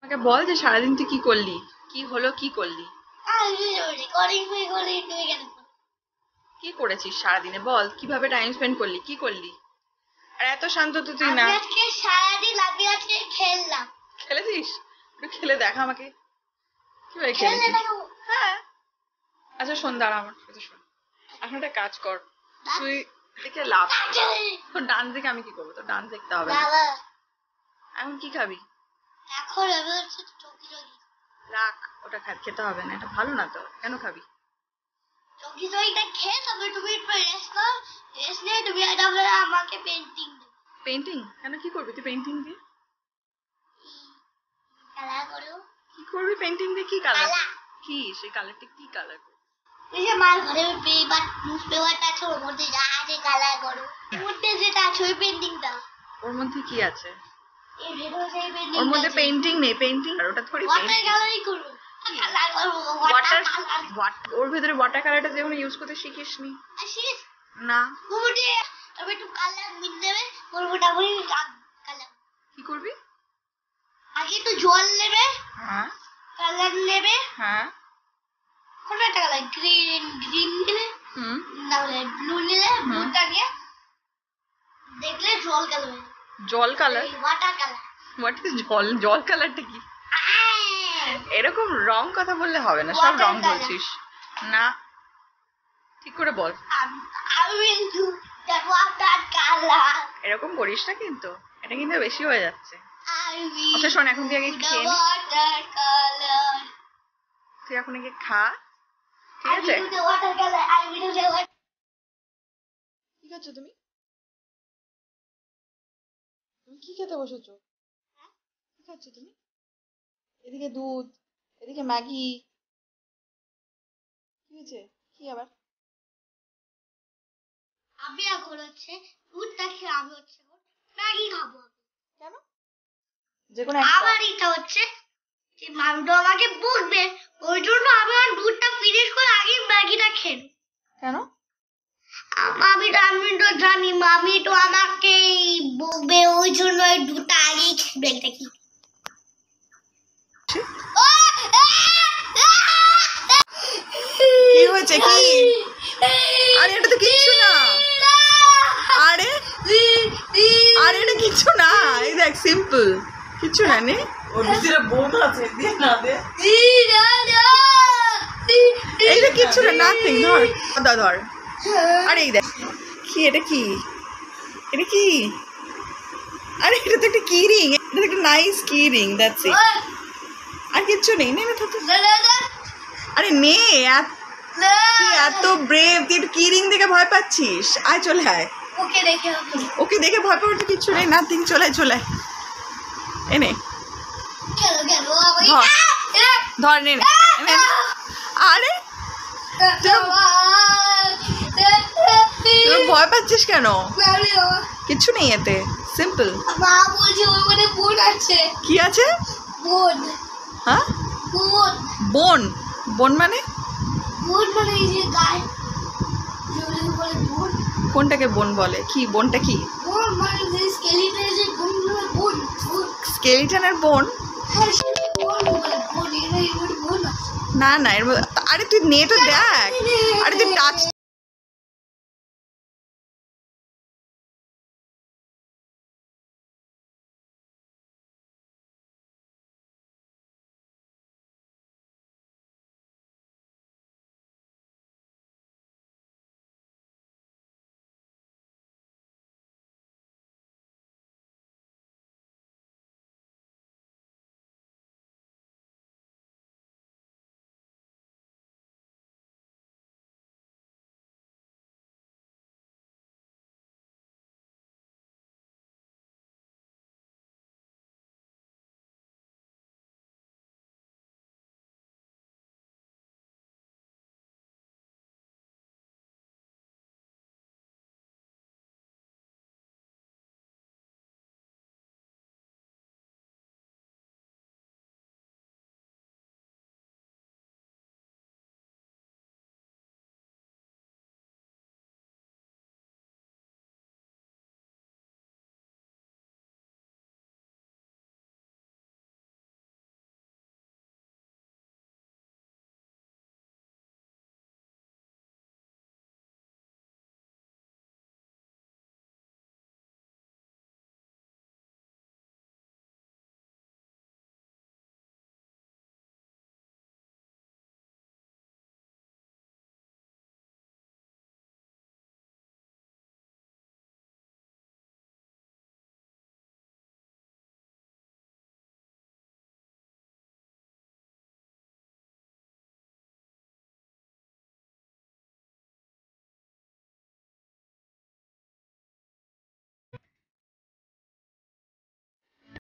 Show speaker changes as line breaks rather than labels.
আমাকে বল যে সারাদিন তুই কি করলি, কি হলো, কি করলি, কি করেছিস সারাদিনে? বল কিভাবে টাইম স্পেন্ড করলি, কি করলি? আর এত শান্ত তো তুই না।
আজকে সারাদিন আমি আজকে খেললাম।
খেলেছিস? একটু খেলে দেখা আমাকে কিভাবে খেলেছিস। হ্যাঁ আচ্ছা শোন, দাঁড়া আমার কথা শোন। এখন একটা কাজ কর, তুই দেখে লাভ তোর ডান্স দেখে আমি কি করবো? তোর ডান্স দেখতে হবে না। এখন কি খাবি?
এখন আমি চকি
রাখ, ওটা খেতে হবে না, এটা ভালো না তো। কেন খাবি?
চকিটা খেয়ে তবে তুমি একটু রেস্ট কর। রেস্ট নিয়ে তুমি তারপরে আমাকে পেন্টিং দেবে।
পেন্টিং? কেন, কি করবি তুই পেন্টিং দিয়ে?
কালার করো।
কি করবি পেন্টিং দিয়ে? কি কালার? কি সেই কালারটা? কি কালার?
ওই যে মার ঘরে পেপার নিউজ পেপারটা আছে, ওর মধ্যে যা আছে কালার করো। ওর মধ্যে যেটা আছে ওই পেন্টিংটা।
ওর মধ্যে কি আছে?
এই ভেতরে সেই পেন্টিং।
ওর মধ্যে পেন্টিং নেই। পেন্টিং আর ওটা থোড়ি
ওয়াটার
পেন্টিং।
কালারই করো। কালার করো
ওয়াটার ওর ভেতরে ওয়াটার কালারটা যেমন ইউজ করতে শিখিসনি।
আসিস
না।
ওমডে তবে একটু কালার মিল দেবে। ওর মোটামুটি কালার
কি করবি?
আগে একটু জল নেবে,
হ্যাঁ
কালার নেবে।
হ্যাঁ
কোন একটা কালার গ্রিন নিলে, নাহলে ব্লু নিলে, ব্লুটা নিয়ে দেখলে জল কালার।
জল colour?
Water colour.
What is জল? জল কালারটা কি? এরকম রং কথা বললে হবে না, সব রং বলছিস না। ঠিক করে বল।
I will do the water color.
এরকম করিস না কিন্তু, এটা কিন্তু বেশি হয়ে যাচ্ছে।
I will
আচ্ছা শোন, এখন তুই আগে
do
খেয়ে
the
নে।
water color.
তুই এখন আগে খা, ঠিক
I
আছে?
will do the water color. I will do the water.
কি খাচ্ছ তুমি? তুমি কি খেতে বসেছো? কি খাচ্ছ তুমি? এদিকে দুধ, এদিকে ম্যাগি। কি হয়েছে? কি আবার?
আমি এখন হচ্ছে দুধটা খেয়ে আমি হচ্ছে ম্যাগি খাবো।
কেন? যে কোনো একটা।
আমার ইচ্ছা হচ্ছে যে মামিটা আমাকে বকবে, ওই জন্য আমি আর দুধটা ফিনিশ করে আগেই ম্যাগিটা খেয়ে নেব।
কেন?
আমি তো জানি মামি তো আমাকে বকবে, ওই জন্য ওই দুধটা আগেই ম্যাগিটা খেয়ে।
কি হয়েছে কি? আরে এটা তো কিচ্ছু না। আরে আরে এটা কিচ্ছু না, এই দেখ সিম্পল কিচ্ছু না। নে
ওর ভিতরে বোন আছে, দিয়ে না দে।
এইটা কিচ্ছু না, নাথিং। ধর ধর ধর। আরে এই দেখ কি, এটা কি? এটা কি? আরে এটা তো একটা কি রিং, এটা তো একটা নাইস কি রিং, দ্যাটস ইট। আর কিচ্ছু নেই। নে না থাক। আরে নে, তুই এত ব্রেভ, তুই একটু কি রিং দেখে ভয় পাচ্ছিস? আয় চলে আয়। ওকে দেখে ভয় পাওয়ার তো কিচ্ছু নেই, নাথিং। চলে আয় চলে আয়। এনে ধর ধর, নে নে। আরে তুই ভয় পাচ্ছিস কেন? কিচ্ছু নেই এতে, সিম্পল।
মা বলছে ওর মধ্যে বোন আছে।
কি আছে?
বোন।
হ্যাঁ
বোন।
বোন? বোন মানে?
বোন মানে এই যে গায়ে জোরে বলে বোন।
কোনটাকে বোন বলে? কি বোনটা কি?
বোন মানে যে স্কেলিটনের যে বোনগুলো, বোন।
স্কেলিটনের বোন?
হ্যাঁ সেটা বোন বলে। বোন এর বোন আছে।
না না, এর মধ্যে আরে তুই নে তো দেখ। আরে তুই টাচ